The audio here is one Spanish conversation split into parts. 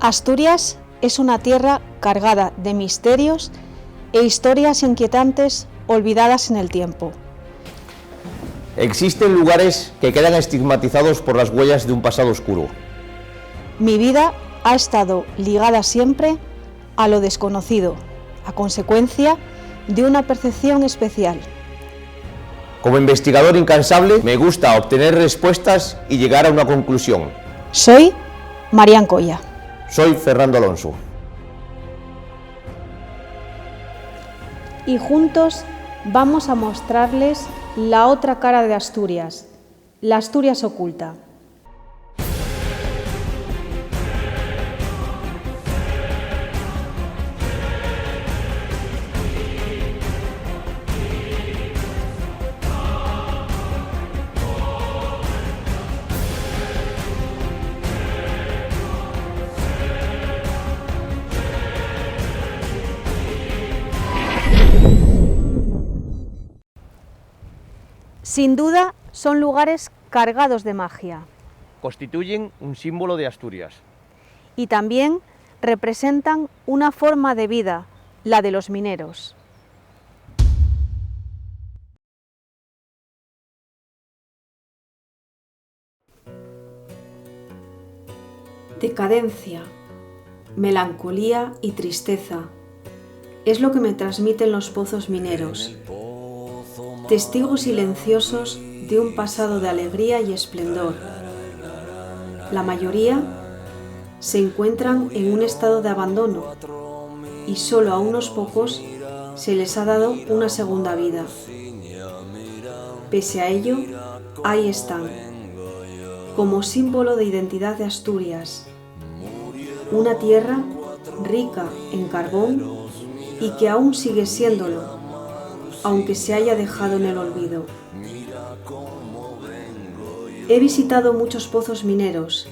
Asturias es una tierra cargada de misterios e historias inquietantes olvidadas en el tiempo. Existen lugares que quedan estigmatizados por las huellas de un pasado oscuro. Mi vida ha estado ligada siempre a lo desconocido, a consecuencia de una percepción especial. Como investigador incansable, me gusta obtener respuestas y llegar a una conclusión. Soy Marián Coya. Soy Fernando Alonso. Y juntos vamos a mostrarles la otra cara de Asturias, la Asturias oculta. Sin duda, son lugares cargados de magia. Constituyen un símbolo de Asturias. Y también representan una forma de vida, la de los mineros. Decadencia, melancolía y tristeza es lo que me transmiten los pozos mineros. Testigos silenciosos de un pasado de alegría y esplendor. La mayoría se encuentran en un estado de abandono y solo a unos pocos se les ha dado una segunda vida. Pese a ello, ahí están, como símbolo de identidad de Asturias, una tierra rica en carbón y que aún sigue siéndolo, aunque se haya dejado en el olvido. He visitado muchos pozos mineros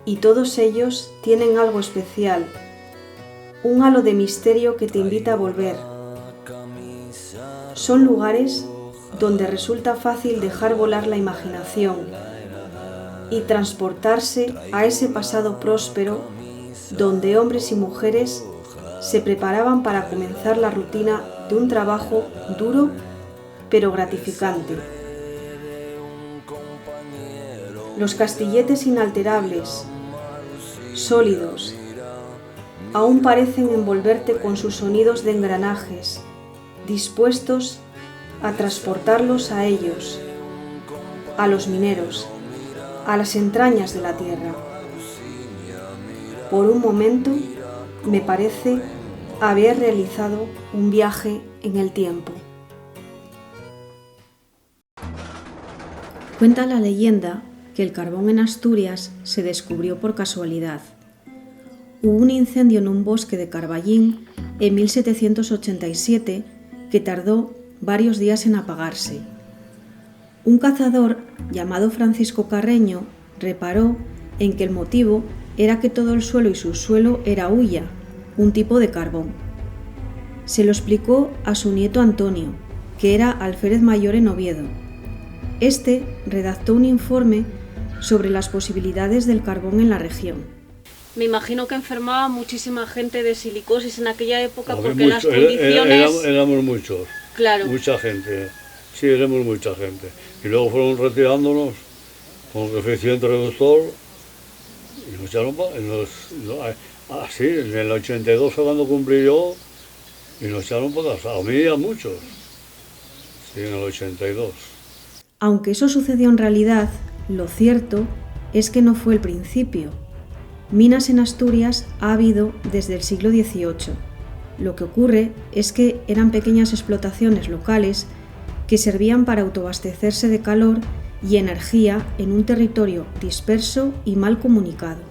y todos ellos tienen algo especial, un halo de misterio que te invita a volver. Son lugares donde resulta fácil dejar volar la imaginación y transportarse a ese pasado próspero donde hombres y mujeres se preparaban para comenzar la rutina de un trabajo duro pero gratificante. Los castilletes inalterables, sólidos, aún parecen envolverte con sus sonidos de engranajes, dispuestos a transportarlos a ellos, a los mineros, a las entrañas de la tierra. Por un momento, me parece haber realizado un viaje en el tiempo. Cuenta la leyenda que el carbón en Asturias se descubrió por casualidad. Hubo un incendio en un bosque de Carballín en 1787 que tardó varios días en apagarse. Un cazador llamado Francisco Carreño reparó en que el motivo era que todo el suelo y subsuelo era hulla, un tipo de carbón. Se lo explicó a su nieto Antonio, que era alférez mayor en Oviedo. Este redactó un informe sobre las posibilidades del carbón en la región. Me imagino que enfermaba muchísima gente de silicosis en aquella época porque las condiciones... Éramos muchos, claro. Mucha gente, sí, éramos mucha gente. Y luego fueron retirándonos con coeficiente reductor y nos echaron así, en el 82 fue cuando cumplí yo y nos echaron para casa, a mí y a muchos, sí, en el 82. Aunque eso sucedió en realidad, lo cierto es que no fue el principio. Minas en Asturias ha habido desde el siglo XVIII. Lo que ocurre es que eran pequeñas explotaciones locales que servían para autoabastecerse de calor y energía en un territorio disperso y mal comunicado.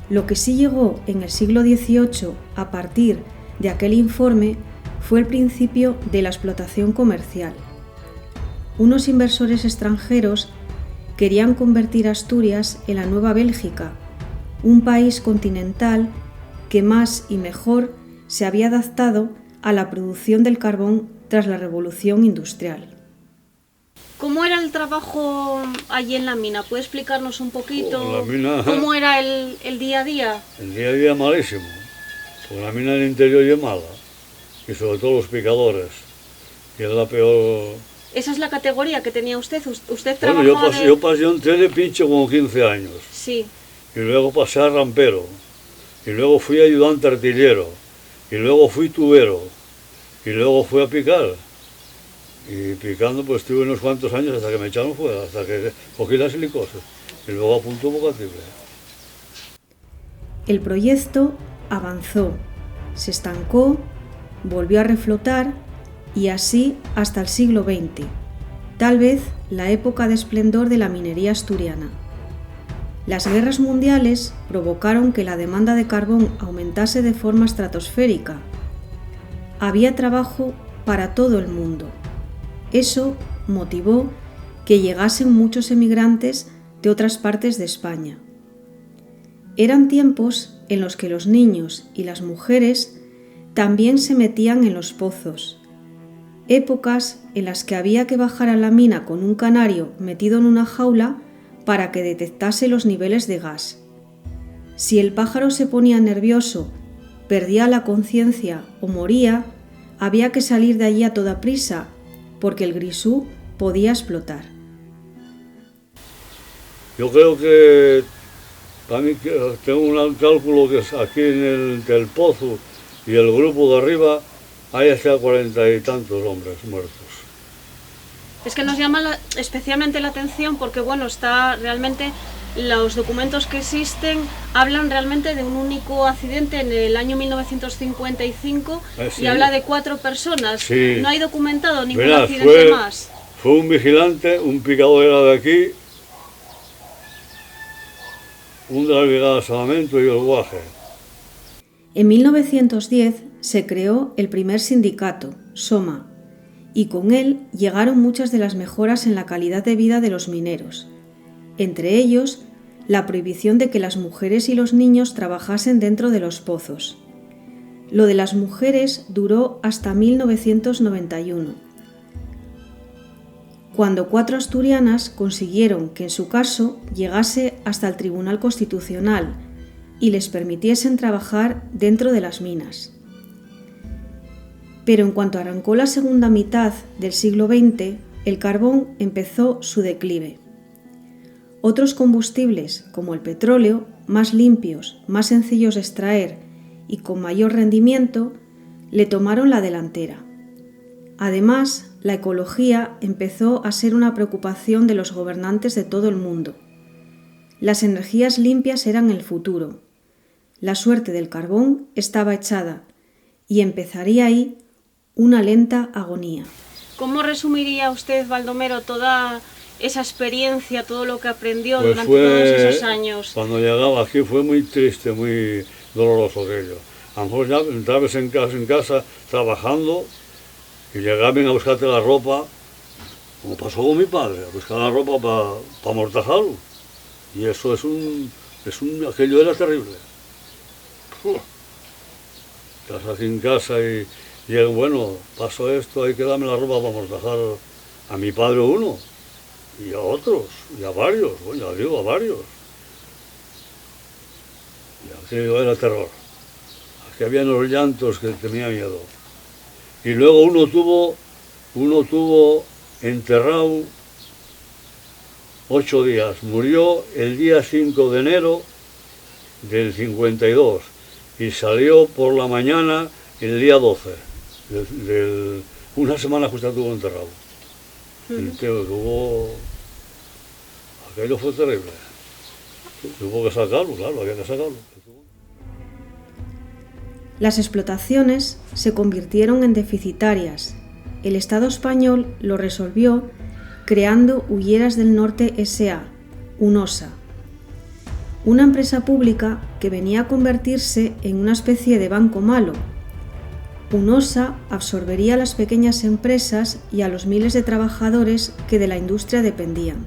Lo que sí llegó en el siglo XVIII a partir de aquel informe fue el principio de la explotación comercial. Unos inversores extranjeros querían convertir Asturias en la nueva Bélgica, un país continental que más y mejor se había adaptado a la producción del carbón tras la Revolución Industrial. ¿Cómo era el trabajo allí en la mina? ¿Puede explicarnos un poquito La mina, cómo era el día a día? el día a día malísimo, porque la mina del interior es mala, y sobre todo los picadores, que es la peor. Esa es la categoría que tenía usted. Usted Bueno, trabajaba yo pasé un tren de pincho con 15 años, Sí. y luego pasé a rampero, y luego fui ayudante artillero, y luego fui tubero, y luego fui a picar. Y picando pues estuve unos cuantos años hasta que me echaron fuera, hasta que cogí la silicosis, y luego apuntó Bocatible. El proyecto avanzó, se estancó, volvió a reflotar y así hasta el siglo XX, tal vez la época de esplendor de la minería asturiana. Las guerras mundiales provocaron que la demanda de carbón aumentase de forma estratosférica. Había trabajo para todo el mundo. Eso motivó que llegasen muchos emigrantes de otras partes de España. Eran tiempos en los que los niños y las mujeres también se metían en los pozos. Épocas en las que había que bajar a la mina con un canario metido en una jaula para que detectase los niveles de gas. Si el pájaro se ponía nervioso, perdía la conciencia o moría, había que salir de allí a toda prisa, porque el grisú podía explotar. Yo creo que para mí tengo un cálculo que es aquí entre el pozo y el grupo de arriba hay hasta 40 y tantos hombres muertos. Es que nos llama especialmente la atención porque, bueno, está realmente, los documentos que existen hablan realmente de un único accidente en el año 1955 sí. Y habla de 4 personas. Sí. No hay documentado ningún Verás, accidente más. Fue un vigilante, un picador era de aquí, un de la brigada de Salvamento y el guaje. En 1910 se creó el primer sindicato, SOMA, y con él llegaron muchas de las mejoras en la calidad de vida de los mineros. Entre ellos, la prohibición de que las mujeres y los niños trabajasen dentro de los pozos. Lo de las mujeres duró hasta 1991, cuando 4 asturianas consiguieron que en su caso llegase hasta el Tribunal Constitucional y les permitiesen trabajar dentro de las minas. Pero en cuanto arrancó la segunda mitad del siglo XX, el carbón empezó su declive. Otros combustibles, como el petróleo, más limpios, más sencillos de extraer y con mayor rendimiento, le tomaron la delantera. Además, la ecología empezó a ser una preocupación de los gobernantes de todo el mundo. Las energías limpias eran el futuro. La suerte del carbón estaba echada y empezaría ahí una lenta agonía. ¿Cómo resumiría usted, Baldomero, toda esa experiencia, todo lo que aprendió Pues durante todos esos años? Cuando llegaba aquí fue muy triste, muy doloroso aquello. A lo mejor ya entrabas en casa trabajando y llegaban a buscarte la ropa, como pasó con mi padre, a buscar la ropa para amortajarlo. Y eso aquello era terrible. Estás aquí en casa y bueno, pasó esto, hay que darme la ropa para amortajar a mi padre uno, y a otros, y a varios, bueno, ya digo, a varios. Y aquello era terror. Aquí había unos llantos que tenía miedo. Y luego uno tuvo enterrado 8 días. Murió el día 5 de enero del 52 y salió por la mañana el día 12. Una semana justo estuvo enterrado. Aquello fue terrible. Tuvo que sacarlo, claro, había que sacarlo. Las explotaciones se convirtieron en deficitarias. El Estado español lo resolvió creando Hulleras del Norte S.A., UNOSA, una empresa pública que venía a convertirse en una especie de banco malo. UNOSA absorbería a las pequeñas empresas y a los miles de trabajadores que de la industria dependían.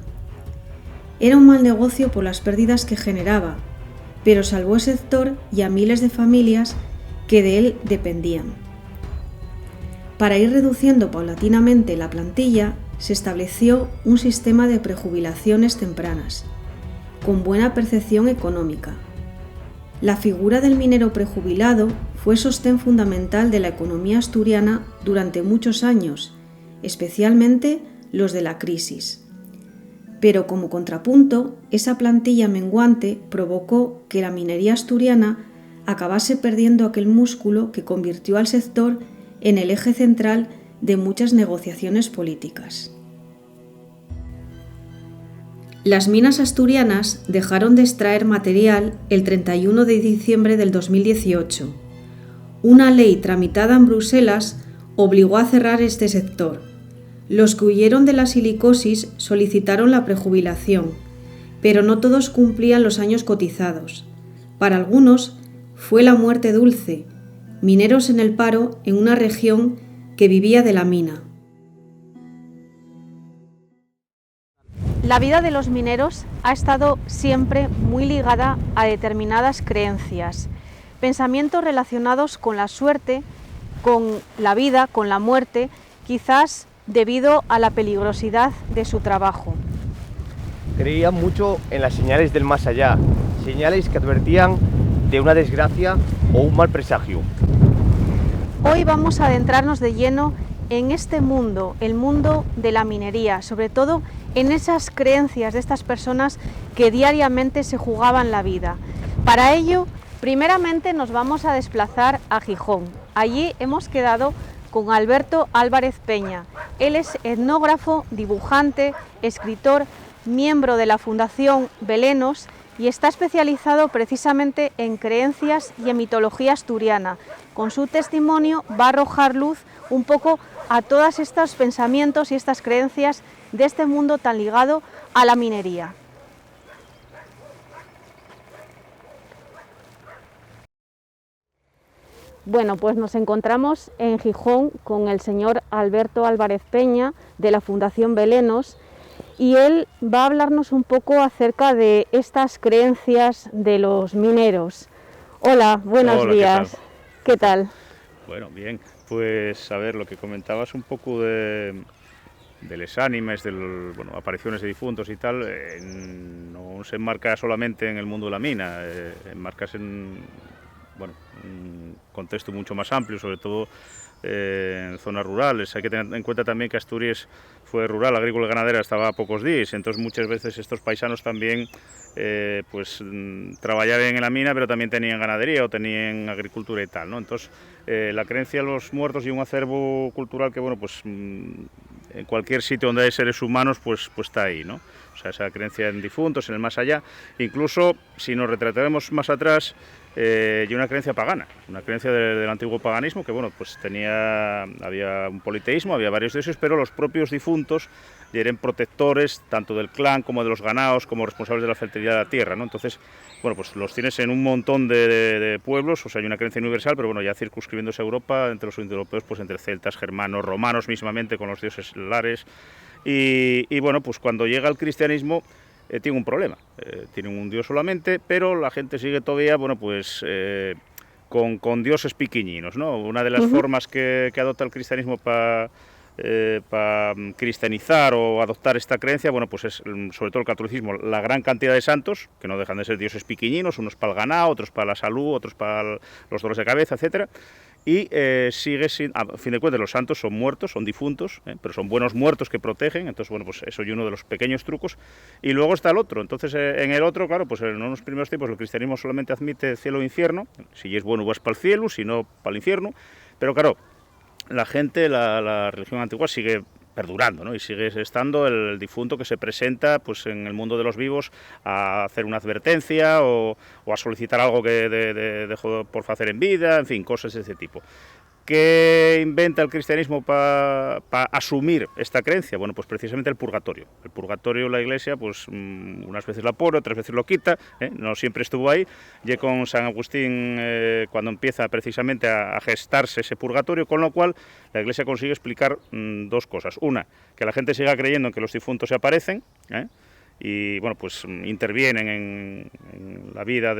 Era un mal negocio por las pérdidas que generaba, pero salvó el sector y a miles de familias que de él dependían. Para ir reduciendo paulatinamente la plantilla, se estableció un sistema de prejubilaciones tempranas, con buena percepción económica. La figura del minero prejubilado fue sostén fundamental de la economía asturiana durante muchos años, especialmente los de la crisis. Pero como contrapunto, esa plantilla menguante provocó que la minería asturiana acabase perdiendo aquel músculo que convirtió al sector en el eje central de muchas negociaciones políticas. Las minas asturianas dejaron de extraer material el 31 de diciembre del 2018. Una ley tramitada en Bruselas obligó a cerrar este sector. Los que huyeron de la silicosis solicitaron la prejubilación, pero no todos cumplían los años cotizados. Para algunos fue la muerte dulce, mineros en el paro en una región que vivía de la mina. La vida de los mineros ha estado siempre muy ligada a determinadas creencias, pensamientos relacionados con la suerte, con la vida, con la muerte, quizás debido a la peligrosidad de su trabajo. Creían mucho en las señales del más allá, señales que advertían de una desgracia o un mal presagio. Hoy vamos a adentrarnos de lleno en este mundo, el mundo de la minería, sobre todo en esas creencias de estas personas que diariamente se jugaban la vida. Para ello, primeramente nos vamos a desplazar a Gijón. Allí hemos quedado con Alberto Álvarez Peña. Él es etnógrafo, dibujante, escritor, miembro de la Fundación Belenos y está especializado precisamente en creencias y en mitología asturiana. Con su testimonio va a arrojar luz un poco a todos estos pensamientos y estas creencias de este mundo tan ligado a la minería. Bueno, pues nos encontramos en Gijón con el señor Alberto Álvarez Peña de la Fundación Belenos y él va a hablarnos un poco acerca de estas creencias de los mineros. Hola, buenos días. ¿Qué tal? Bueno, bien, pues a ver, lo que comentabas un poco de les ánimes, apariciones de difuntos y tal, no se enmarca solamente en el mundo de la mina, enmarcas en un contexto mucho más amplio, sobre todo en zonas rurales. Hay que tener en cuenta también que Asturias fue rural, agrícola y ganadera, estaba a pocos días, entonces muchas veces estos paisanos también trabajaban en la mina, pero también tenían ganadería o tenían agricultura y tal, ¿no? Entonces la creencia de los muertos y un acervo cultural que, en cualquier sitio donde hay seres humanos, pues está ahí, ¿no? O sea, esa creencia en difuntos, en el más allá, incluso si nos retrataremos más atrás, y una creencia pagana, una creencia del antiguo paganismo, que había un politeísmo, había varios dioses, pero los propios difuntos eran protectores tanto del clan como de los ganados, como responsables de la fertilidad de la tierra, ¿no? Entonces, pues los tienes en un montón de pueblos, o sea, hay una creencia universal, pero ya circunscribiéndose a Europa, entre los indoeuropeos, pues entre celtas, germanos, romanos mismamente, con los dioses lares, y pues cuando llega el cristianismo, tiene un problema, tienen un dios solamente, pero la gente sigue todavía, con dioses pequeñinos, ¿no? Una de las formas que adopta el cristianismo para cristianizar o adoptar esta creencia, es sobre todo el catolicismo, la gran cantidad de santos, que no dejan de ser dioses pequeñinos, unos para el ganado, otros para la salud, otros para los dolores de cabeza, etcétera. Y sigue sin, a fin de cuentas, los santos son muertos, son difuntos, pero son buenos muertos que protegen. Entonces, eso es uno de los pequeños trucos. Y luego está el otro. Entonces, en el otro, claro, en unos primeros tiempos el cristianismo solamente admite cielo e infierno. Si es bueno, vas para el cielo, si no, para el infierno. Pero claro, la gente, la religión antigua sigue perdurando, ¿no? Y sigue estando el difunto que se presenta en el mundo de los vivos a hacer una advertencia o a solicitar algo que dejó por hacer en vida, en fin, cosas de ese tipo. ¿Qué inventa el cristianismo para asumir esta creencia? Pues precisamente el purgatorio. El purgatorio, la Iglesia, unas veces lo pone, otras veces lo quita, no siempre estuvo ahí. Y con San Agustín, cuando empieza precisamente a gestarse ese purgatorio, con lo cual la Iglesia consigue explicar dos cosas. Una, que la gente siga creyendo en que los difuntos se aparecen, y intervienen en la vida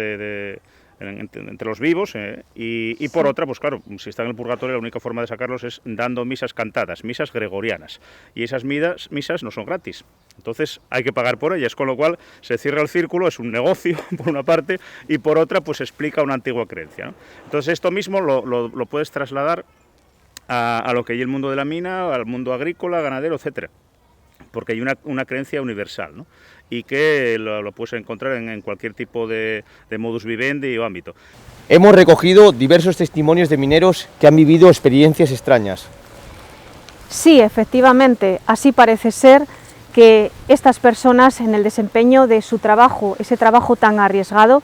entre los vivos, y por otra, pues claro, si están en el purgatorio, la única forma de sacarlos es dando misas cantadas, misas gregorianas, y esas misas no son gratis, entonces hay que pagar por ellas, con lo cual se cierra el círculo, es un negocio por una parte, y por otra pues explica una antigua creencia, ¿no? Entonces esto mismo lo puedes trasladar a lo que hay el mundo de la mina, al mundo agrícola, ganadero, etcétera, porque hay una creencia universal, ¿no? Y que lo puedes encontrar en cualquier tipo de modus vivendi o ámbito. Hemos recogido diversos testimonios de mineros que han vivido experiencias extrañas. Sí, efectivamente, así parece ser que estas personas en el desempeño de su trabajo, ese trabajo tan arriesgado,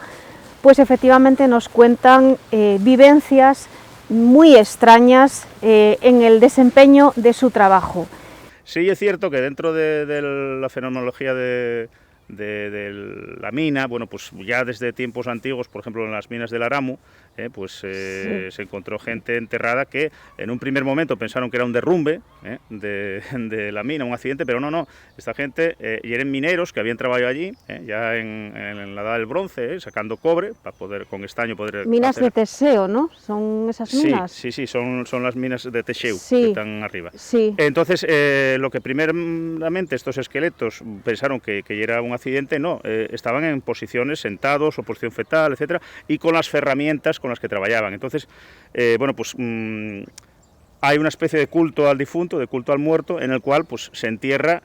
pues efectivamente nos cuentan vivencias muy extrañas en el desempeño de su trabajo. Sí, es cierto que dentro de la fenomenología de la mina, bueno, pues ya desde tiempos antiguos, por ejemplo en las minas del Aramu, se encontró gente enterrada que en un primer momento pensaron que era un derrumbe de la mina, un accidente, pero no, esta gente y eran mineros que habían trabajado allí, ya en la edad del bronce, sacando cobre, para poder con estaño poder minas hacer... de Teseo, ¿no? ¿Son esas minas? Sí, son las minas de Teseu, sí, que están arriba. Sí. Entonces, lo que primeramente estos esqueletos pensaron que era un accidente, no, estaban en posiciones sentados o posición fetal, etcétera, y con las herramientas con las que trabajaban. Entonces, hay una especie de culto al difunto, de culto al muerto, en el cual pues se entierra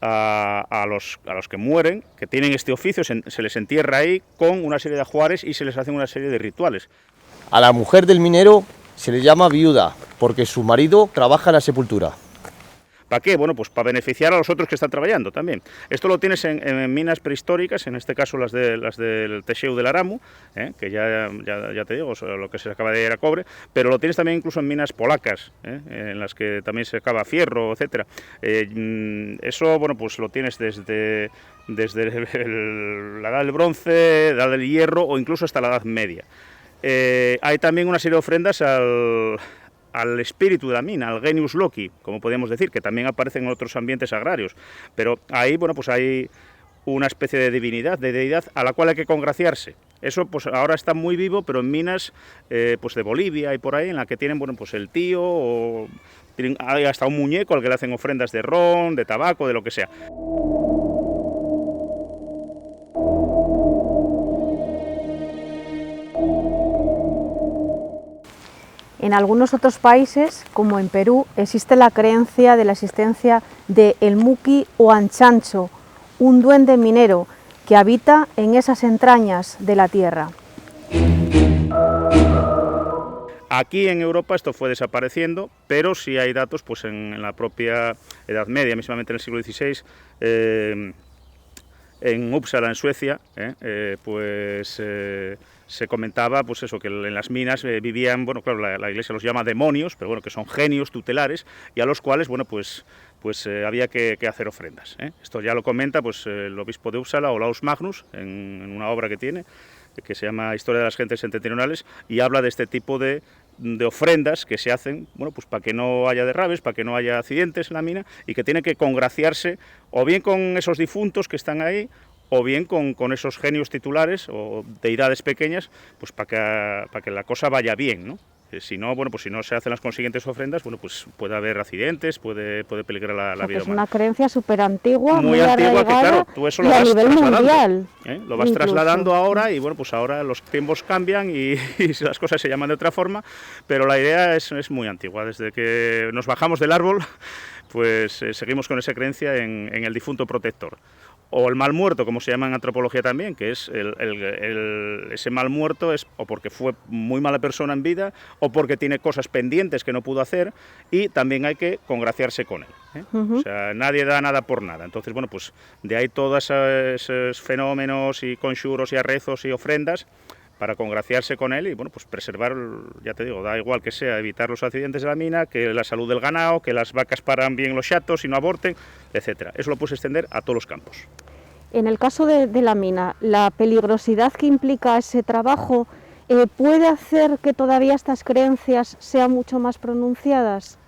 a los que mueren, que tienen este oficio, se les entierra ahí con una serie de ajuares y se les hacen una serie de rituales. A la mujer del minero se le llama viuda porque su marido trabaja en la sepultura. ¿Para qué? Bueno, pues para beneficiar a los otros que están trabajando también. Esto lo tienes en minas prehistóricas, en este caso las del Teseu del Aramu, que ya te digo, lo que se acaba de era cobre, pero lo tienes también incluso en minas polacas, en las que también se acaba fierro, etcétera. Eso, bueno, pues lo tienes desde la edad del bronce, la edad del hierro o incluso hasta la edad media. Hay también una serie de ofrendas al espíritu de la mina, al genius loci, como podríamos decir, que también aparecen en otros ambientes agrarios, pero ahí, bueno, pues hay una especie de divinidad, de deidad, a la cual hay que congraciarse. Eso, pues ahora está muy vivo, pero en minas, pues de Bolivia y por ahí, en la que tienen, bueno, pues el tío, o hay hasta un muñeco al que le hacen ofrendas de ron, de tabaco, de lo que sea. En algunos otros países, como en Perú, existe la creencia de la existencia de el Muki o Anchancho, un duende minero que habita en esas entrañas de la tierra. Aquí en Europa esto fue desapareciendo, pero sí hay datos pues en la propia Edad Media, mismamente en el siglo XVI, en Uppsala, en Suecia, se comentaba pues eso, que en las minas vivían, bueno, claro, la Iglesia los llama demonios, pero bueno, que son genios tutelares y a los cuales, bueno, pues había que hacer ofrendas. Esto ya lo comenta pues el obispo de Uppsala, Olaus Magnus, en una obra que tiene, que se llama Historia de las gentes septentrionales, y habla de este tipo de ofrendas que se hacen, bueno, pues para que no haya derrames, para que no haya accidentes en la mina, y que tiene que congraciarse o bien con esos difuntos que están ahí, o bien con esos genios titulares o deidades pequeñas, pues para que la cosa vaya bien, ¿no? Si no, bueno, pues si no se hacen las consiguientes ofrendas, bueno, pues puede haber accidentes, puede peligrar la vida es humana. una creencia súper antigua, muy antigua, que claro, tú eso lo vas trasladando, mundial, lo vas trasladando ahora, y bueno, pues ahora los tiempos cambian y las cosas se llaman de otra forma, pero la idea es muy antigua. Desde que nos bajamos del árbol, pues seguimos con esa creencia en el difunto protector. O el mal muerto, como se llama en antropología también, que es ese mal muerto es o porque fue muy mala persona en vida o porque tiene cosas pendientes que no pudo hacer, y también hay que congraciarse con él. O sea, nadie da nada por nada. Entonces, bueno, pues de ahí todos esos fenómenos y conjuros y arrezos y ofrendas para congraciarse con él y, bueno, pues preservar, ya te digo, da igual que sea, evitar los accidentes de la mina, que la salud del ganado, que las vacas paran bien los chatos y no aborten, etcétera. Eso lo puedes extender a todos los campos. En el caso de la mina, la peligrosidad que implica ese trabajo puede hacer que todavía estas creencias sean mucho más pronunciadas.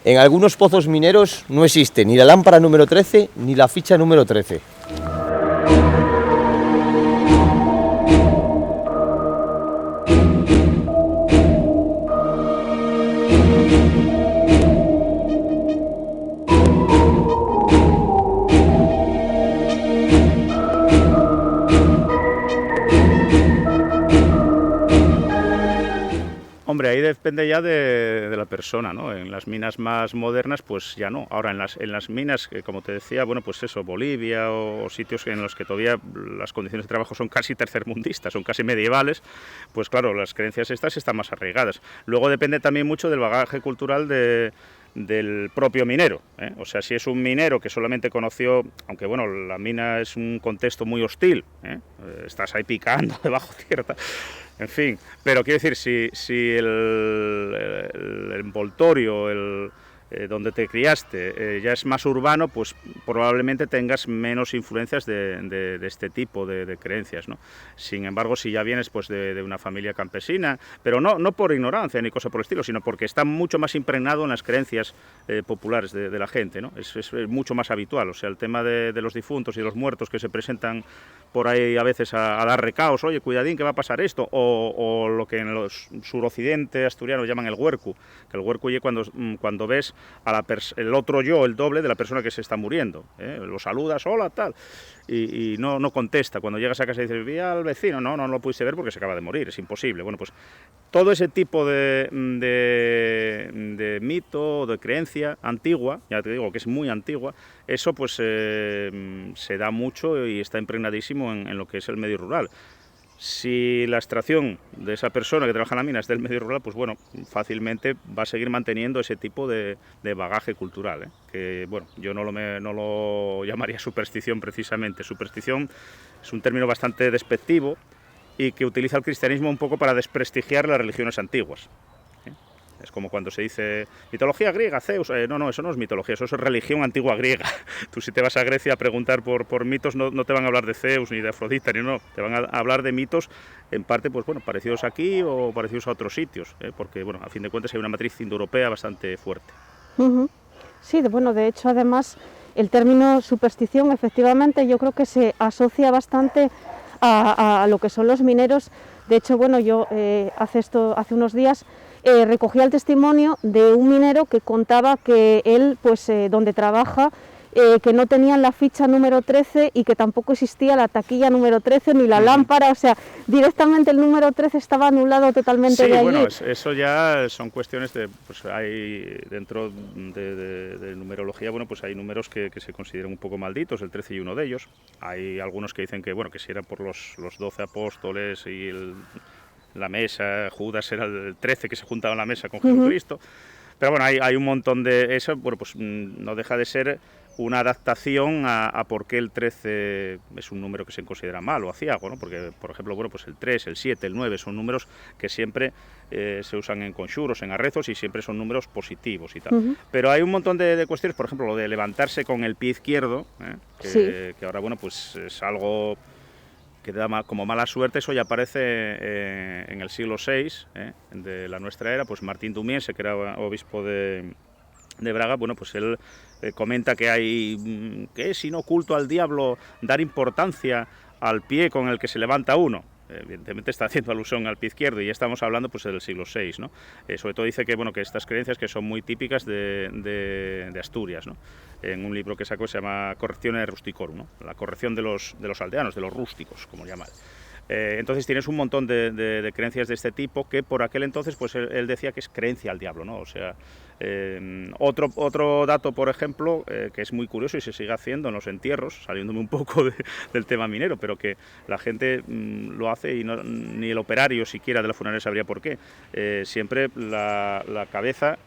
En algunos pozos mineros no existe ni la lámpara número 13 ni la ficha número 13. hombre, ahí depende ya de la persona, ¿no? En las minas más modernas, pues ya no. Ahora, en las minas, como te decía, bueno, pues eso, Bolivia o sitios en los que todavía las condiciones de trabajo son casi tercermundistas, son casi medievales, pues claro, las creencias estas están más arraigadas. Luego depende también mucho del bagaje cultural del propio minero, ¿eh? O sea, si es un minero que solamente conoció, aunque bueno, la mina es un contexto muy hostil, ¿eh? Estás ahí picando debajo tierra, en fin, pero quiero decir, si el envoltorio, donde te criaste ya es más urbano, pues probablemente tengas menos influencias de este tipo de creencias, ¿no? Sin embargo, si ya vienes pues de una familia campesina, pero no por ignorancia ni cosa por el estilo, sino porque está mucho más impregnado en las creencias populares de la gente, ¿no? Es mucho más habitual, o sea, el tema de los difuntos y de los muertos que se presentan por ahí a veces a dar recaos, oye, cuidadín que va a pasar esto, o lo que en los suroccidente asturiano llaman el huercu, que el huercu es cuando ves el otro yo, el doble de la persona que se está muriendo, ¿eh? Lo saludas, hola, tal, y no contesta. Cuando llegas a casa y dices, vi al vecino, no lo pudiste ver porque se acaba de morir, es imposible. Bueno, pues todo ese tipo de mito, de creencia antigua, ya te digo que es muy antigua, eso pues se da mucho y está impregnadísimo en lo que es el medio rural. Si la extracción de esa persona que trabaja en la mina es del medio rural, pues bueno, fácilmente va a seguir manteniendo ese tipo de bagaje cultural, ¿eh? Que bueno, yo no lo llamaría superstición precisamente. Superstición es un término bastante despectivo y que utiliza el cristianismo un poco para desprestigiar las religiones antiguas. Es como cuando se dice mitología griega, Zeus. No, eso no es mitología, eso es religión antigua griega. Tú si te vas a Grecia a preguntar por mitos, no te van a hablar de Zeus ni de Afrodita, te van a hablar de mitos en parte pues bueno, parecidos aquí o parecidos a otros sitios, porque bueno, a fin de cuentas hay una matriz indoeuropea bastante fuerte. Sí, bueno, de hecho además el término superstición efectivamente yo creo que se asocia bastante a lo que son los mineros. De hecho, bueno, yo hace unos días recogía el testimonio de un minero que contaba que él, pues donde trabaja, que no tenían la ficha número 13 y que tampoco existía la taquilla número 13 ni la lámpara, o sea, directamente el número 13 estaba anulado totalmente de allí. Bueno, eso ya son cuestiones pues hay dentro de numerología, bueno, pues hay números que se consideran un poco malditos, el 13 y uno de ellos. Hay algunos que dicen que, bueno, que si era por los 12 apóstoles y la mesa, Judas era el 13 que se juntaba en la mesa con Jesucristo. Pero bueno, hay un montón de eso, bueno, pues no deja de ser una adaptación a por qué el 13 es un número que se considera mal o aciago, ¿no? Porque, por ejemplo, bueno, pues el 3, el 7, el 9 son números que siempre se usan en conjuros, en arrezos y siempre son números positivos y tal. Pero hay un montón de cuestiones, por ejemplo, lo de levantarse con el pie izquierdo, que ahora, bueno, pues es algo que da como mala suerte. Eso ya aparece en el siglo VI de la nuestra era, pues Martín Dumiense, que era obispo de Braga, bueno, pues él comenta que es inoculto al diablo dar importancia al pie con el que se levanta uno. Evidentemente está haciendo alusión al pie izquierdo y ya estamos hablando pues del siglo VI, ¿no? Sobre todo dice que bueno, que estas creencias que son muy típicas de Asturias, ¿no? En un libro que sacó se llama Correctione Rusticorum, ¿no? La corrección de los aldeanos, de los rústicos, como llaman. Entonces tienes un montón de creencias de este tipo que por aquel entonces pues él decía que es creencia al diablo, ¿no? O sea, otro dato, por ejemplo, que es muy curioso y se sigue haciendo en los entierros, saliéndome un poco del tema minero, pero que la gente lo hace y ni el operario siquiera de la funeraria sabría por qué. Siempre la cabeza,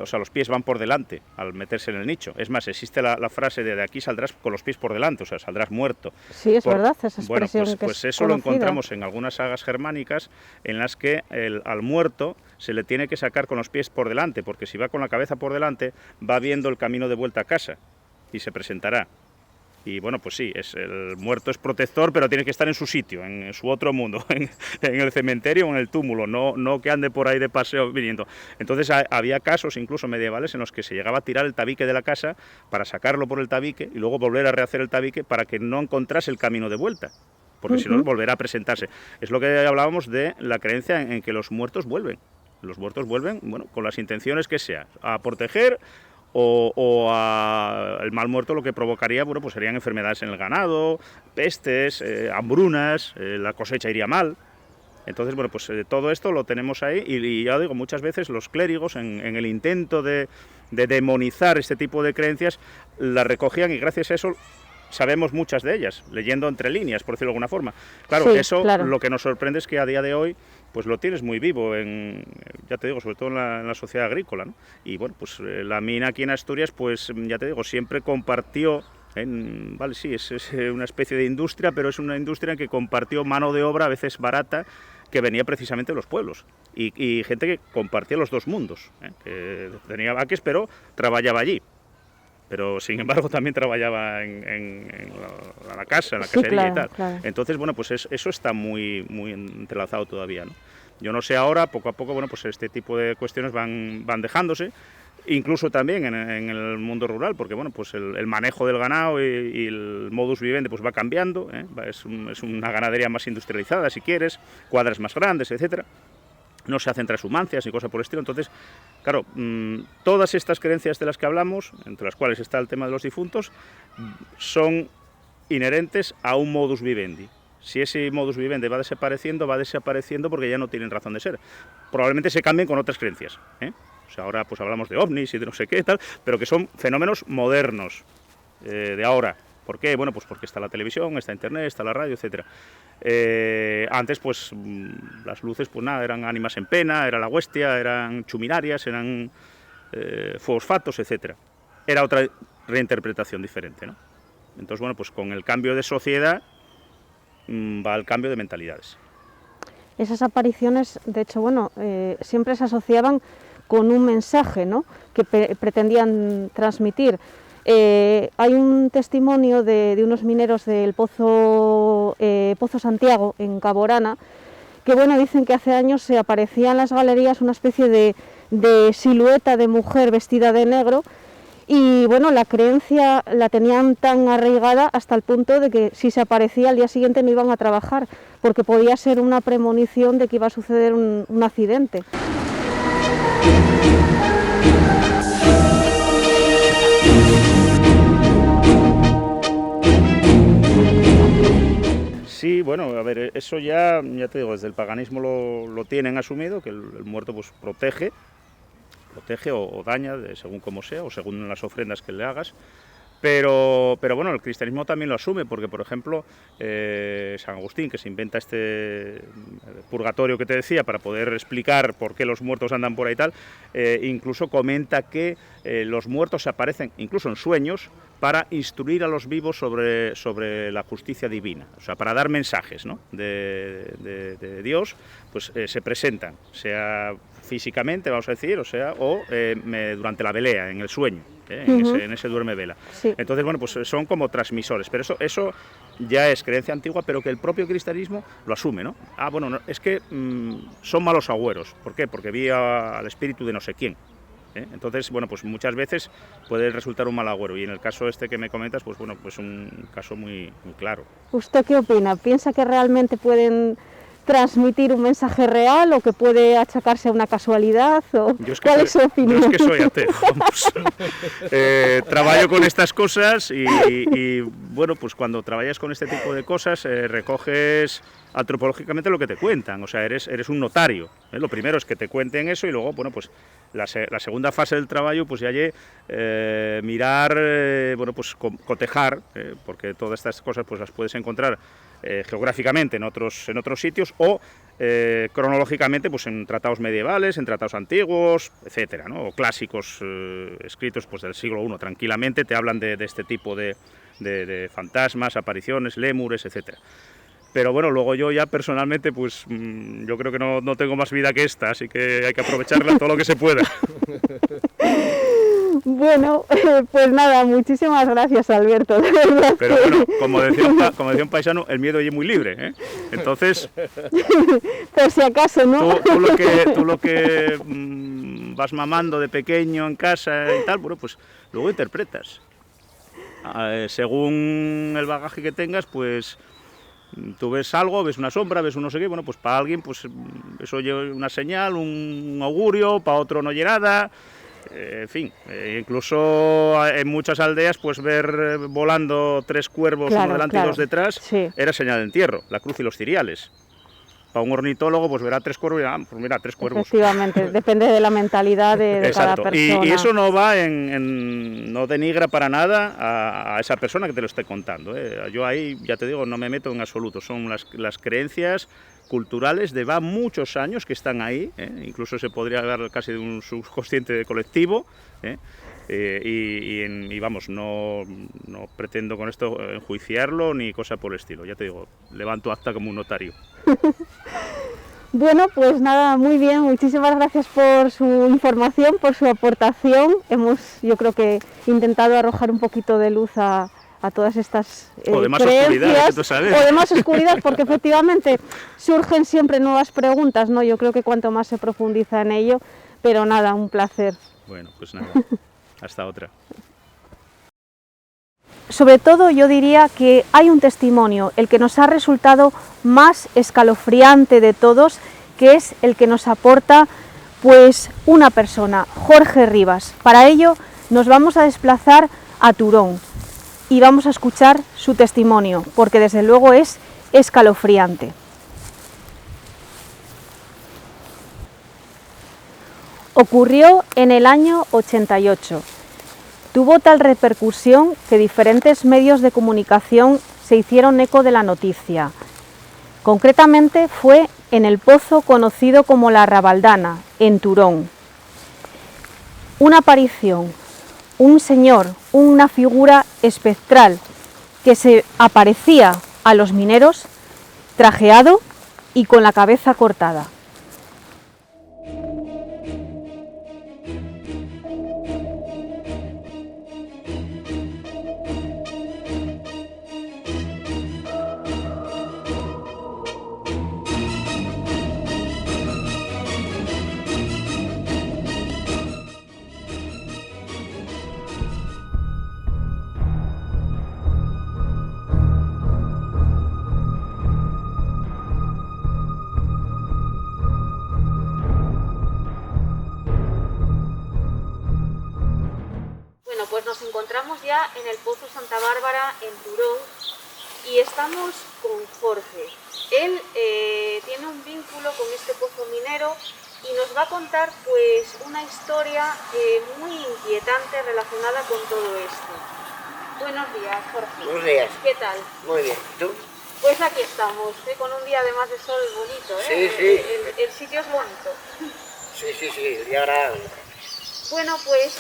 o sea, los pies van por delante al meterse en el nicho. Es más, existe la frase de aquí saldrás con los pies por delante, o sea, saldrás muerto. Sí, es verdad, esa expresión. Bueno, pues eso lo encontramos en algunas sagas germánicas en las que al muerto se le tiene que sacar con los pies por delante, porque si va con la cabeza por delante va viendo el camino de vuelta a casa y se presentará. Y bueno, pues sí, el muerto es protector, pero tiene que estar en su sitio, en su otro mundo, en el cementerio o en el túmulo, no que ande por ahí de paseo viniendo. Entonces había casos incluso medievales en los que se llegaba a tirar el tabique de la casa para sacarlo por el tabique y luego volver a rehacer el tabique para que no encontrase el camino de vuelta, porque si no volverá a presentarse. Es lo que hablábamos de la creencia en que los muertos vuelven. Los muertos vuelven, bueno, con las intenciones que sea, a proteger o el mal muerto lo que provocaría, bueno, pues serían enfermedades en el ganado, pestes, hambrunas, la cosecha iría mal. Entonces, bueno, pues todo esto lo tenemos ahí y ya digo, muchas veces los clérigos en el intento de demonizar este tipo de creencias las recogían y gracias a eso sabemos muchas de ellas, leyendo entre líneas, por decirlo de alguna forma. Claro, Sí, eso claro. lo que nos sorprende es que a día de hoy pues lo tienes muy vivo, ya te digo, sobre todo en la sociedad agrícola, ¿no? Y bueno, pues la mina aquí en Asturias, pues ya te digo, siempre compartió, vale, sí, es una especie de industria, pero es una industria en que compartió mano de obra a veces barata, que venía precisamente de los pueblos, y gente que compartía los dos mundos, que tenía vaques, pero trabajaba allí. Pero sin embargo también trabajaba en la casa, en la Sí, casería claro, y tal. claro. Entonces, bueno, pues eso está muy entrelazado todavía, ¿no? Yo no sé ahora, poco a poco, bueno, pues este tipo de cuestiones van dejándose, incluso también en el mundo rural, porque, bueno, pues el manejo del ganado y el modus vivendi pues va cambiando, es una ganadería más industrializada, si quieres, cuadras más grandes, etcétera. No se hacen transhumancias ni cosas por el estilo. Entonces, claro, todas estas creencias de las que hablamos, entre las cuales está el tema de los difuntos, son inherentes a un modus vivendi. Si ese modus vivendi va desapareciendo porque ya no tienen razón de ser. Probablemente se cambien con otras creencias, O sea, ahora pues hablamos de ovnis y de no sé qué tal, pero que son fenómenos modernos, de ahora. ¿Por qué? Bueno, pues porque está la televisión, está internet, está la radio, etcétera. Antes, pues, las luces, pues nada, eran ánimas en pena, era la huestia, eran chuminarias, eran fosfatos, etcétera. Era otra reinterpretación diferente, ¿no? Entonces, bueno, pues con el cambio de sociedad va el cambio de mentalidades. Esas apariciones, de hecho, bueno, siempre se asociaban con un mensaje, ¿no?, que pretendían transmitir. Hay un testimonio de unos mineros del Pozo Santiago, en Caborana, que bueno, dicen que hace años se aparecía en las galerías una especie de silueta de mujer vestida de negro, y bueno, la creencia la tenían tan arraigada hasta el punto de que si se aparecía al día siguiente no iban a trabajar, porque podía ser una premonición de que iba a suceder un accidente. Sí, bueno, a ver, eso ya te digo, desde el paganismo lo tienen asumido, que el muerto pues protege o daña, según como sea, o según las ofrendas que le hagas. Pero bueno, el cristianismo también lo asume, porque por ejemplo San Agustín, que se inventa este purgatorio que te decía para poder explicar por qué los muertos andan por ahí y tal, incluso comenta que los muertos se aparecen incluso en sueños para instruir a los vivos sobre la justicia divina, o sea, para dar mensajes, ¿no?, de Dios, pues se presentan, sea físicamente, vamos a decir, o durante la velea, en el sueño, en ese duerme vela. Sí. Entonces, bueno, pues son como transmisores, pero eso ya es creencia antigua, pero que el propio cristianismo lo asume, ¿no? Ah, bueno, no, es que son malos agüeros. ¿Por qué? Porque vi al espíritu de no sé quién. Entonces, bueno, pues muchas veces puede resultar un mal agüero, y en el caso este que me comentas, pues bueno, pues un caso muy claro. ¿Usted qué opina? ¿Piensa que realmente pueden transmitir un mensaje real o que puede achacarse a una casualidad? ¿Cuál es su opinión? Yo es que soy ateo, vamos. Trabajo con estas cosas y bueno, pues cuando trabajas con este tipo de cosas recoges antropológicamente lo que te cuentan, o sea, eres un notario. Lo primero es que te cuenten eso y luego, bueno, pues la segunda fase del trabajo pues ya hay mirar, bueno, pues cotejar, porque todas estas cosas pues las puedes encontrar geográficamente en otros sitios o cronológicamente pues en tratados medievales, en tratados antiguos, etcétera, ¿no?, o clásicos escritos pues del siglo I, tranquilamente te hablan de este tipo de fantasmas, apariciones, lémures, etcétera. Pero bueno, luego yo ya personalmente, pues yo creo que no tengo más vida que esta, así que hay que aprovecharla todo lo que se pueda. Bueno, pues nada, muchísimas gracias, Alberto. De verdad. Pero bueno, como decía un paisano, el miedo es muy libre, ¿eh? Entonces, por si acaso, ¿no? Tú lo que vas mamando de pequeño en casa y tal, bueno, pues luego interpretas. Según el bagaje que tengas, pues tú ves algo, ves una sombra, ves un no sé qué, bueno, pues para alguien pues eso lleva una señal, un augurio, para otro no lleva nada, en fin, incluso en muchas aldeas pues ver volando 3 cuervos, claro, uno delante y 2 detrás, sí, era señal de entierro, la cruz y los ciriales. para un ornitólogo, pues verá 3 cuervos y dirá, pues mira, 3 cuervos. Efectivamente, depende de la mentalidad de cada persona. Y eso no va no denigra para nada a esa persona que te lo esté contando, ¿eh? Yo ahí, ya te digo, no me meto en absoluto. Son las creencias culturales de va muchos años que están ahí, incluso se podría hablar casi de un subconsciente colectivo, y vamos, no pretendo con esto enjuiciarlo ni cosa por el estilo. Ya te digo, levanto acta como un notario. Bueno, pues nada, muy bien, muchísimas gracias por su información, por su aportación. Hemos, yo creo que, intentado arrojar un poquito de luz a todas estas o de más creencias, oscuridad, ¿sabes? o de más oscuridad, porque efectivamente surgen siempre nuevas preguntas, ¿no? Yo creo que cuanto más se profundiza en ello, pero nada, un placer. Bueno, pues nada, hasta otra. Sobre todo yo diría que hay un testimonio, el que nos ha resultado más escalofriante de todos, que es el que nos aporta pues una persona, Jorge Rivas. Para ello nos vamos a desplazar a Turón y vamos a escuchar su testimonio, porque desde luego es escalofriante. Ocurrió en el año 88. Tuvo tal repercusión que diferentes medios de comunicación se hicieron eco de la noticia. Concretamente fue en el pozo conocido como la Rabaldana, en Turón. Una aparición, un señor, una figura espectral que se aparecía a los mineros trajeado y con la cabeza cortada. Bueno, pues nos encontramos ya en el Pozo Santa Bárbara, en Turón, y estamos con Jorge. Él tiene un vínculo con este pozo minero y nos va a contar pues una historia muy inquietante relacionada con todo esto. Buenos días, Jorge. Buenos días. ¿Qué tal? Muy bien. ¿Tú? Pues aquí estamos, con un día además de sol bonito, Sí, sí. El sitio es bonito. Sí, el día agradable. Bueno, pues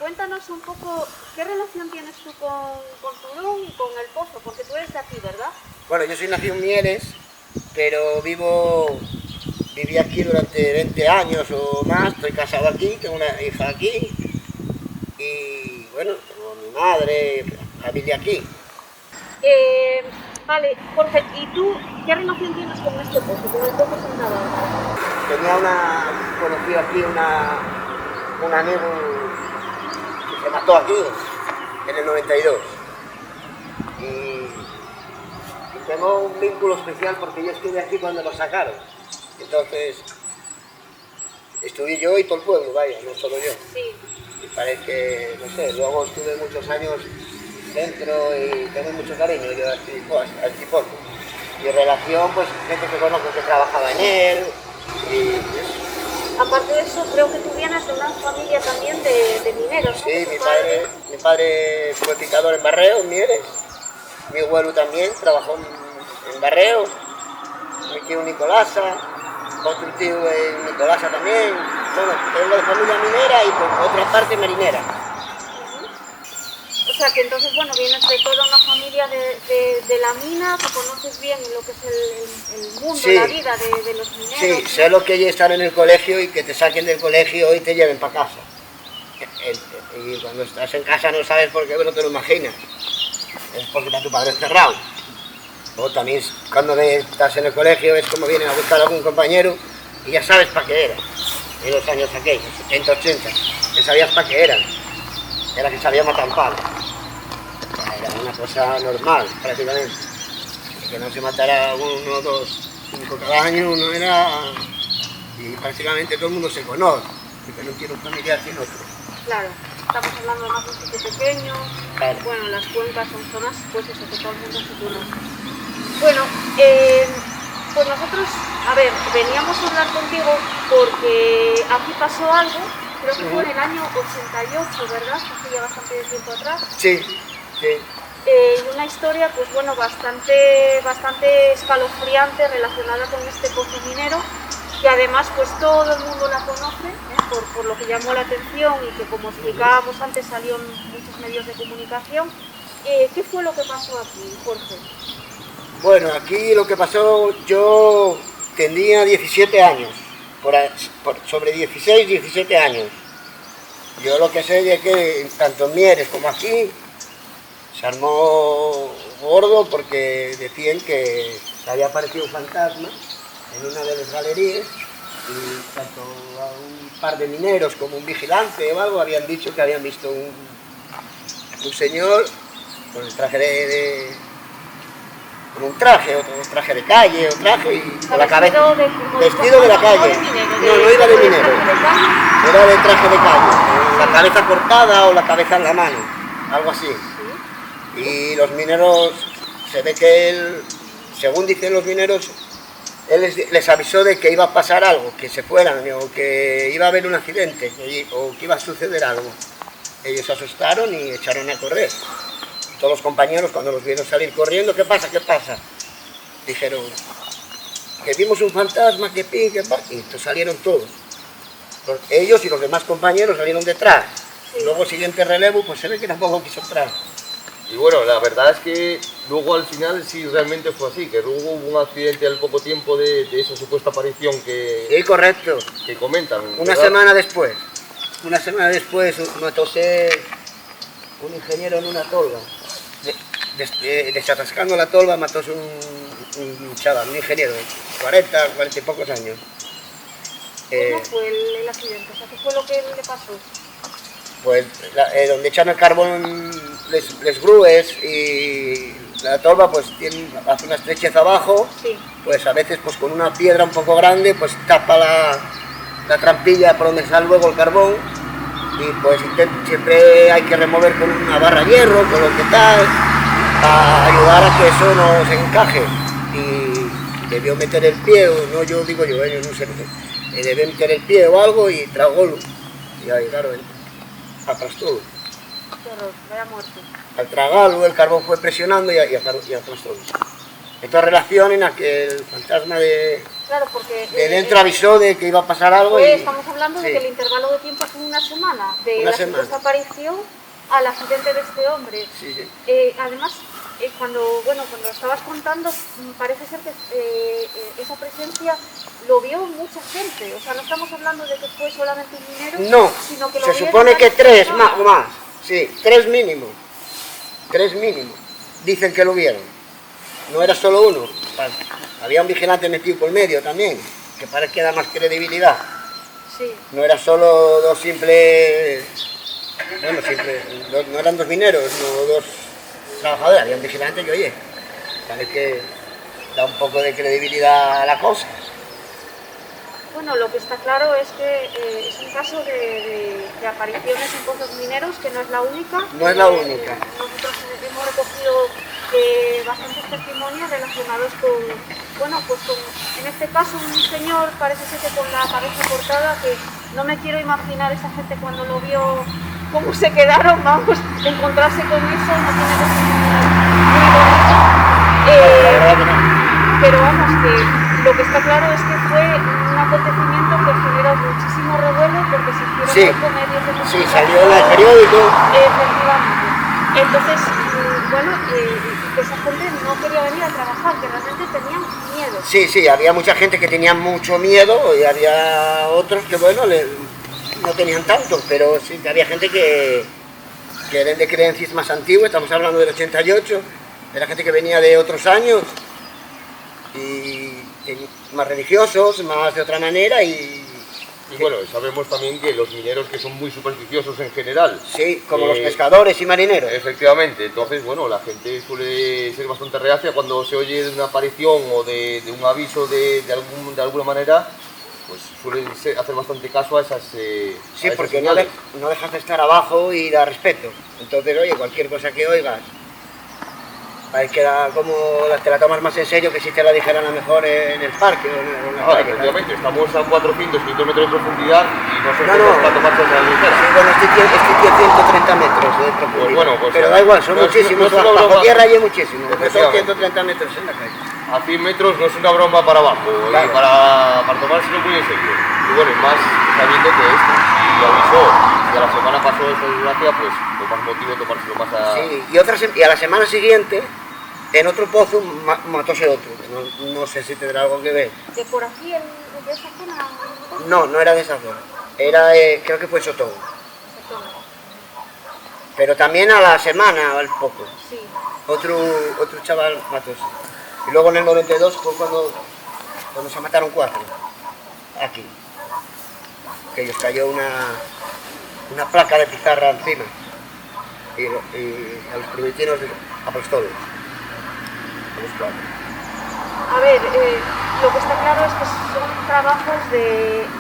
cuéntanos un poco, ¿qué relación tienes tú con Turón y con el pozo? Porque tú eres de aquí, ¿verdad? Bueno, yo soy nacido en Mieres, pero viví aquí durante 20 años o más, estoy casado aquí, tengo una hija aquí, y bueno, tengo mi madre, familia aquí. Vale, Jorge, ¿y tú qué relación tienes con este pozo, con el pozo Santa Bárbara? Conocí aquí un amigo que se mató aquí en el 92 y tengo un vínculo especial porque yo estuve aquí cuando lo sacaron, entonces estuve yo y todo el pueblo, vaya, no solo yo. Sí. Y parece que, no sé, luego estuve muchos años dentro y tengo mucho cariño yo al pozo. Y relación, pues gente que conozco que trabajaba en él y eso. Aparte de eso, creo que tú vienes de una familia también de mineros, ¿no? Sí, mi padre fue picador en Barreo, en Mieres. Mi abuelo también trabajó en Barreo. Mi tío Nicolasa, otro tío en Nicolasa también. Bueno, tengo de familia minera y por otra parte marinera. O sea que entonces, bueno, vienes de toda una familia de la mina, que conoces bien lo que es el mundo, sí, la vida de los mineros. Sí, sé lo que es estar en el colegio y que te saquen del colegio y te lleven para casa. Y cuando estás en casa no sabes por qué, no te lo imaginas. Es porque está tu padre encerrado. O también cuando estás en el colegio es como vienen a buscar a algún compañero y ya sabes para qué era. En los años aquellos, 70, 80, ya sabías para qué eran. Era que sabíamos tan palo. Era una cosa normal, prácticamente. Que no se matara 1, 2, 5 cada año, no era... Y prácticamente todo el mundo se conoce, porque no tiene un familiar sin otro. Claro, estamos hablando de más de un sitio pequeño, Claro. Bueno, las cuencas son zonas, pues eso, que todo el mundo se conoce. Bueno, Pues nosotros, a ver, veníamos a hablar contigo porque aquí pasó algo, creo que fue en el año 88, ¿verdad? Hace ya bastante tiempo atrás. Sí, sí. Y una historia, pues bueno, bastante escalofriante relacionada con este pozo minero, que además pues todo el mundo la conoce, por lo que llamó la atención y que, como explicábamos antes, salió en muchos medios de comunicación. ¿Qué fue lo que pasó aquí, Jorge? Bueno, aquí lo que pasó, yo tenía 17 años, sobre 16, 17 años. Yo lo que sé es que tanto en Mieres como aquí se armó gordo porque decían que se había aparecido un fantasma en una de las galerías y tanto a un par de mineros como un vigilante o algo habían dicho que habían visto un señor con el traje con un traje, otro traje de calle, y con la cabeza vestido de la calle. No iba de minero, era de traje de calle, la cabeza cortada o la cabeza en la mano, algo así. Y los mineros, se ve que él, según dicen los mineros, él les avisó de que iba a pasar algo, que se fueran, o que iba a haber un accidente, o que iba a suceder algo. Ellos se asustaron y echaron a correr. Todos los compañeros, cuando los vieron salir corriendo, ¿qué pasa? ¿Qué pasa? Dijeron que vimos un fantasma, que pasa. Y entonces salieron todos. Ellos y los demás compañeros salieron detrás. Y luego, siguiente relevo, pues se ve que tampoco quiso entrar. Y bueno, la verdad es que luego al final sí realmente fue así, que luego hubo un accidente al poco tiempo de esa supuesta aparición Sí, correcto. que comentan. Una semana después matóse un ingeniero en una tolva. Desatascando la tolva matóse un chaval, un ingeniero de 40 y pocos años. ¿Cómo fue el accidente? O sea, ¿qué fue lo que le pasó? Pues donde echan el carbón les grúes y la tolva pues hace una estrechez abajo, sí. Pues a veces pues con una piedra un poco grande pues tapa la trampilla por donde sale luego el carbón y pues siempre hay que remover con una barra de hierro, con lo que tal, para ayudar a que eso no se encaje. Y debió meter el pie, o no, yo no sé, debió meter el pie o algo y tragólo. Y ahí claro, aplastólo. Qué horror, vaya muerte. Al tragarlo el carbón fue presionando y aplastólo. Entonces relacionen a que el fantasma de dentro avisó de que iba a pasar algo. Pues estamos hablando de que el intervalo de tiempo fue una semana, de la supuesta aparición al accidente de este hombre. Sí. Además, cuando estabas contando, parece ser que esa presencia lo vio mucha gente. O sea, no estamos hablando de que fue solamente un minero, no, sino que lo se supone que tres o más. Sí, tres mínimo. Dicen que lo vieron. No era solo uno. Había un vigilante metido por medio también, que parece que da más credibilidad. Sí. No era solo dos simples... Bueno, no eran dos mineros, no dos trabajadores, había un vigilante que, oye, parece que da un poco de credibilidad a la cosa. Bueno, lo que está claro es que es un caso de apariciones en pozos mineros, que no es la única. No es la única. Nosotros hemos recogido bastantes testimonios relacionados en este caso, un señor, parece ser que con la cabeza cortada, que no me quiero imaginar esa gente cuando lo vio, cómo se quedaron, vamos, encontrarse con eso, no tiene que ser muy bonito. Pero vamos, que lo que está claro es que fue un acontecimiento que generó muchísimo revuelo porque se hicieron medios de comunicación. Sí, salió en el periódico. Efectivamente. Entonces, esa gente no quería venir a trabajar, que realmente tenían miedo. Sí, había mucha gente que tenía mucho miedo y había otros que, no tenían tanto, pero sí que había gente que eran de creencias más antiguas, estamos hablando del 88, era gente que venía de otros años y más religiosos, más de otra manera y bueno, sabemos también que los mineros que son muy supersticiosos en general. Sí, como los pescadores y marineros. Efectivamente, entonces bueno, la gente suele ser bastante reacia cuando se oye de una aparición o de un aviso de alguna manera, pues suelen hacer bastante caso a esas sí, porque no dejas de estar abajo y da respeto. Entonces, oye, cualquier cosa que oigas Ahí queda como te la tomas más en serio que si te la dijeran a lo mejor en el parque o en la calle. Efectivamente, estamos a 400, 500 metros de profundidad y no sé para tomarse la ligera. Sí, bueno, este tiene 130 metros de profundidad. Pues bueno, pues pero da igual, son muchísimos, bajo tierra hay muchísimos, son 130 metros en la calle. A 100 metros no es una broma para abajo, claro. para tomárselo muy en serio. Y bueno, más sabiendo que esto, si avisó y a la semana pasó esta desgracia, pues más motivo tomárselo más a... Sí, y a la semana siguiente, en otro pozo, matóse otro. No sé si tendrá algo que ver. ¿De por aquí, de esa zona? No era de esa zona. Era, creo que fue Sotón. Pero también a la semana, al poco. Sí. Otro chaval matóse. Y luego en el 92 fue cuando se mataron 4. Aquí. Que ellos cayó una placa de pizarra encima. Y a los primitinos apóstoles. A los 4. A ver, lo que está claro es que son trabajos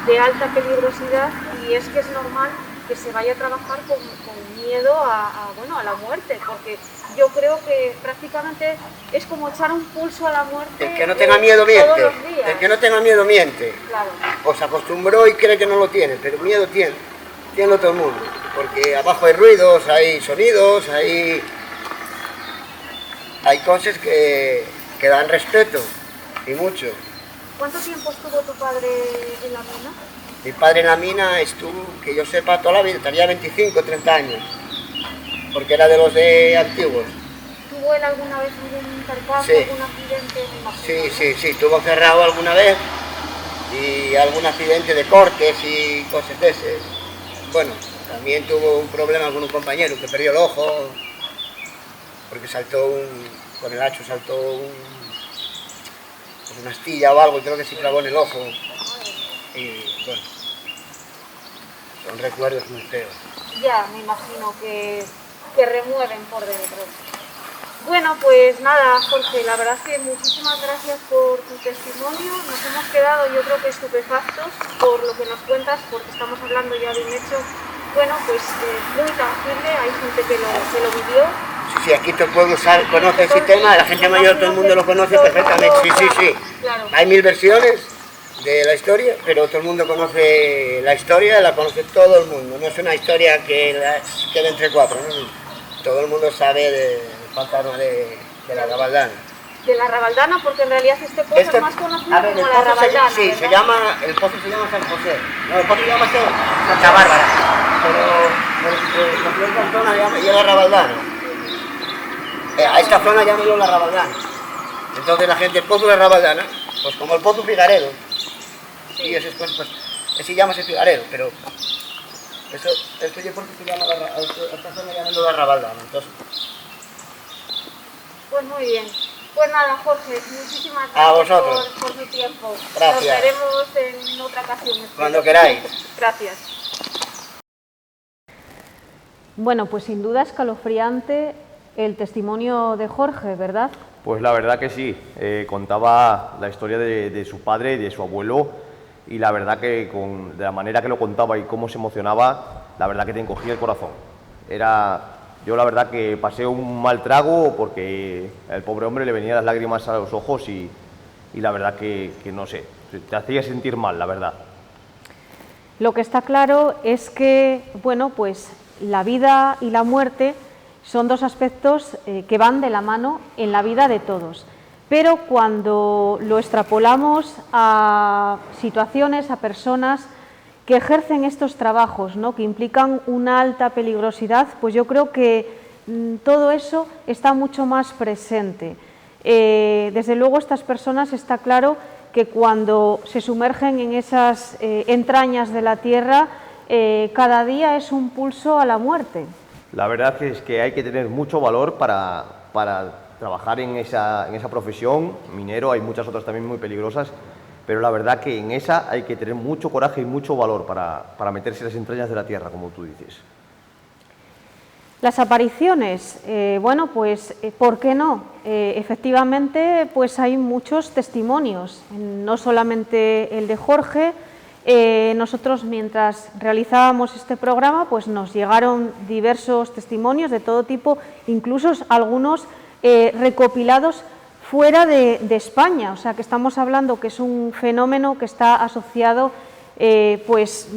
de alta peligrosidad y es que es normal que se vaya a trabajar con miedo a la muerte, porque yo creo que prácticamente es como echar un pulso a la muerte. El que no tenga miedo miente. Todos los días. El que no tenga miedo miente. Claro. O se acostumbró y cree que no lo tiene, pero miedo tiene. Tiene todo el mundo. Porque abajo hay ruidos, hay sonidos, hay cosas que dan respeto. Y mucho. ¿Cuánto tiempo estuvo tu padre en la mina? Mi padre en la mina estuvo, que yo sepa, toda la vida, tenía 25, 30 años. Porque era de los de antiguos. ¿Tuvo él alguna vez algún percance, sí. algún accidente? Sí, estuvo cerrado alguna vez. Y algún accidente de cortes y cosas de ese. Bueno, también tuvo un problema con un compañero que perdió el ojo. Porque con el hacho saltó una astilla o algo, y creo que se clavó en el ojo. Y bueno, son recuerdos muy feos. Ya, me imagino que remueven por dentro. Bueno, pues nada, Jorge, la verdad es que muchísimas gracias por tu testimonio. Nos hemos quedado, yo creo que estupefactos por lo que nos cuentas, porque estamos hablando ya de un hecho, bueno, pues muy tangible. Hay gente que lo vivió. Sí, aquí todo el pueblo conoce ese tema, la gente mayor, todo el mundo lo conoce perfectamente. Sí. Claro. Hay 1000 versiones de la historia, pero todo el mundo conoce la historia, la conoce todo el mundo. No es una historia que quede entre 4, ¿no? Todo el mundo sabe del fantasma de la Rabaldana. De la Rabaldana, porque en realidad este pozo es más conocido como la Rabaldana. Sí, el pozo se llama San José. No, el pozo se llama Santa Bárbara. Pero la primera zona llama la Rabaldana. A esta zona llaman la Rabaldana. Entonces la gente, el pozo de Rabaldana, pues como el pozo Figaredo. Sí. Y esas cosas, pues, así llamas el Figaredo, pero esto yo porque se llama esta zona llamando la Rabaldana. Entonces, pues muy bien. Pues nada, Jorge, muchísimas gracias por tu tiempo. Gracias. Nos veremos en otra ocasión. Cuando queráis. Gracias. Bueno, pues sin duda escalofriante el testimonio de Jorge, ¿verdad? Pues la verdad que sí, contaba la historia de su padre y de su abuelo, y la verdad que de la manera que lo contaba y cómo se emocionaba, la verdad que te encogía el corazón. Yo la verdad que pasé un mal trago porque al pobre hombre le venían las lágrimas a los ojos y la verdad que no sé, te hacía sentir mal, la verdad. Lo que está claro es que, bueno, pues la vida y la muerte son dos aspectos que van de la mano en la vida de todos. Pero cuando lo extrapolamos a situaciones, a personas que ejercen estos trabajos, ¿no?, que implican una alta peligrosidad, pues yo creo que todo eso está mucho más presente. Desde luego estas personas está claro que cuando se sumergen en esas entrañas de la tierra, cada día es un pulso a la muerte. La verdad es que hay que tener mucho valor para trabajar en esa profesión. Minero, hay muchas otras también muy peligrosas, pero la verdad que en esa hay que tener mucho coraje y mucho valor para meterse en las entrañas de la tierra, como tú dices. Las apariciones, bueno, pues, ¿por qué no? Efectivamente, pues hay muchos testimonios, no solamente el de Jorge. Nosotros, mientras realizábamos este programa, pues nos llegaron diversos testimonios de todo tipo, incluso algunos recopilados fuera de España, o sea que estamos hablando que es un fenómeno que está asociado pues,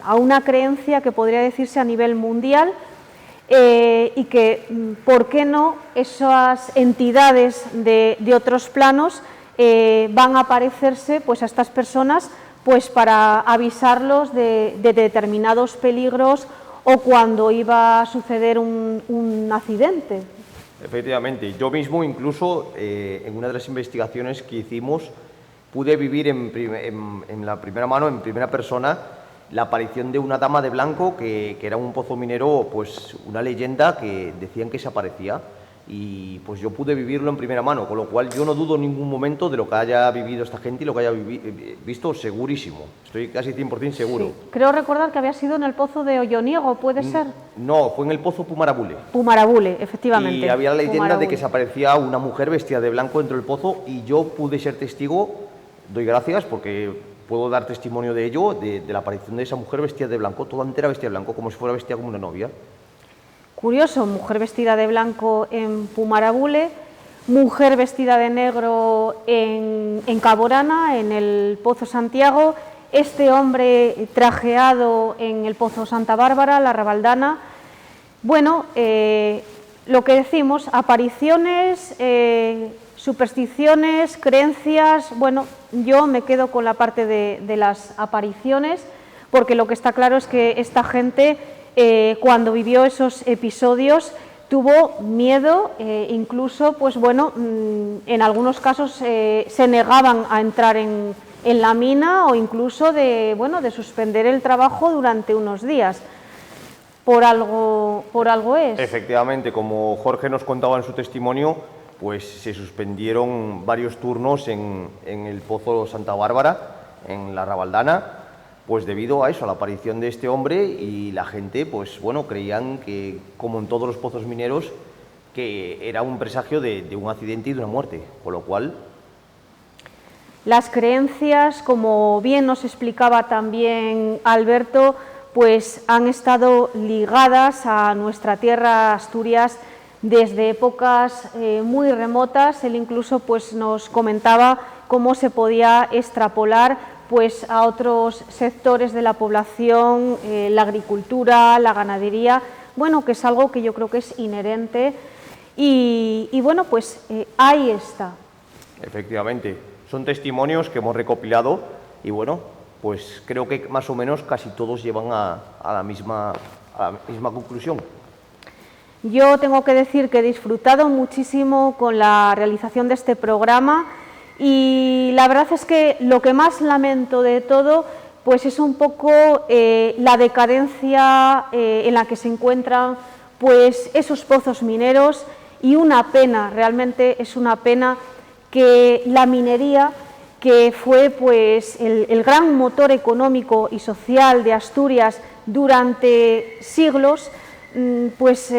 a una creencia que podría decirse a nivel mundial y que, ¿por qué no?, esas entidades de otros planos van a aparecerse pues, a estas personas pues, para avisarlos de determinados peligros o cuando iba a suceder un accidente. Efectivamente, yo mismo incluso en una de las investigaciones que hicimos pude vivir en la primera mano, en primera persona, la aparición de una dama de blanco que era un pozo minero, pues una leyenda que decían que se aparecía y pues yo pude vivirlo en primera mano, con lo cual yo no dudo en ningún momento de lo que haya vivido esta gente y lo que haya visto, segurísimo, estoy casi 100% seguro. Sí. Creo recordar que había sido en el pozo de Olloniego, ¿puede ser? No, fue en el pozo Pumarabule. Pumarabule, efectivamente. Y había la leyenda Pumarabule. de que se aparecía una mujer vestida de blanco dentro del pozo y yo pude ser testigo, doy gracias porque puedo dar testimonio de ello, de la aparición de esa mujer vestida de blanco, toda entera vestida de blanco, como si fuera vestida como una novia. Curioso, mujer vestida de blanco en Pumarabule, mujer vestida de negro en Caborana, en el Pozo Santiago, este hombre trajeado en el Pozo Santa Bárbara, la Rabaldana. Bueno, lo que decimos, apariciones, supersticiones, creencias. Bueno, yo me quedo con la parte de las apariciones, porque lo que está claro es que esta gente, cuando vivió esos episodios, tuvo miedo, incluso, pues bueno, en algunos casos se negaban a entrar en la mina o incluso de suspender el trabajo durante unos días. Por algo es. Efectivamente, como Jorge nos contaba en su testimonio, pues se suspendieron varios turnos en el Pozo Santa Bárbara, en la Rabaldana, pues debido a eso, a la aparición de este hombre, y la gente, pues bueno, creían que, como en todos los pozos mineros, que era un presagio de un accidente y de una muerte, con lo cual... Las creencias, como bien nos explicaba también Alberto, pues han estado ligadas a nuestra tierra, Asturias, desde épocas muy remotas. Él incluso pues, nos comentaba cómo se podía extrapolar pues, a otros sectores de la población, la agricultura, la ganadería, bueno, que es algo que yo creo que es inherente y bueno, pues ahí está. Efectivamente, son testimonios que hemos recopilado y bueno, pues creo que más o menos casi todos llevan a la misma conclusión. Yo tengo que decir que he disfrutado muchísimo con la realización de este programa y la verdad es que lo que más lamento de todo pues es un poco la decadencia en la que se encuentran pues esos pozos mineros y una pena, realmente es una pena que la minería, que fue pues el gran motor económico y social de Asturias durante siglos, pues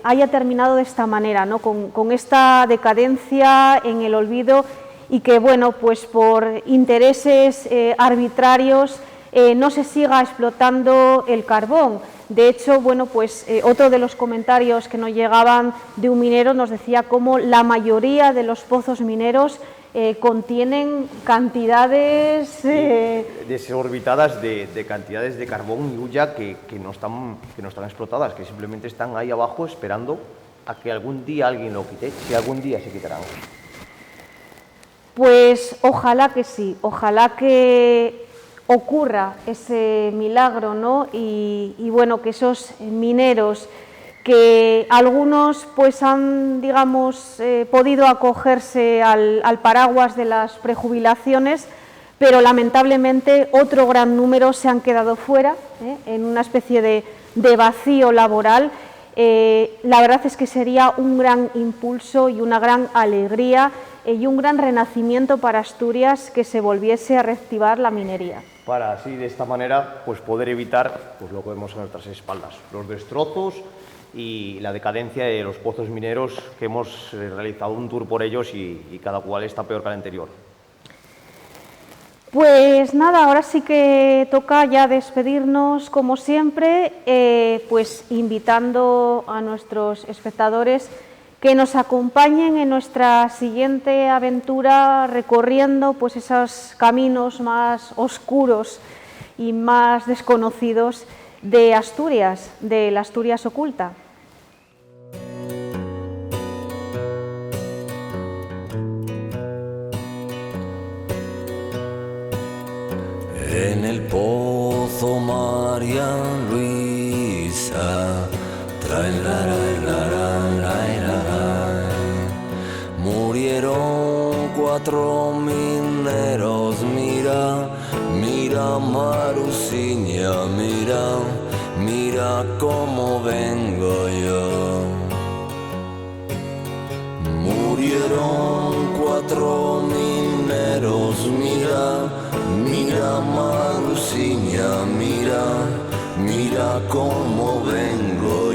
haya terminado de esta manera, ¿no? Con esta decadencia en el olvido y que bueno, pues por intereses arbitrarios no se siga explotando el carbón. De hecho, bueno, pues otro de los comentarios que nos llegaban de un minero nos decía cómo la mayoría de los pozos mineros contienen cantidades desorbitadas de cantidades de carbón y hulla que no están explotadas, que simplemente están ahí abajo esperando a que algún día alguien lo quite, si algún día se quitarán. Pues ojalá que sí, ojalá que ocurra ese milagro, ¿no? Y bueno, que esos mineros, que algunos pues han, digamos, podido acogerse al paraguas de las prejubilaciones, pero lamentablemente otro gran número se han quedado fuera, en una especie de vacío laboral. La verdad es que sería un gran impulso y una gran alegría y un gran renacimiento para Asturias que se volviese a reactivar la minería. Para así, de esta manera, pues poder evitar pues, lo que vemos a nuestras espaldas, los destrozos y la decadencia de los pozos mineros, que hemos realizado un tour por ellos y cada cual está peor que el anterior. Pues nada, ahora sí que toca ya despedirnos como siempre, pues invitando a nuestros espectadores que nos acompañen en nuestra siguiente aventura recorriendo pues esos caminos más oscuros y más desconocidos de Asturias, de la Asturias oculta. En el pozo María Luisa, murieron 4 mineros, mira, mira Marusiña, mira, mira cómo vengo yo. Murieron 4 mineros, mira, mira Marusiña, mira, mira cómo vengo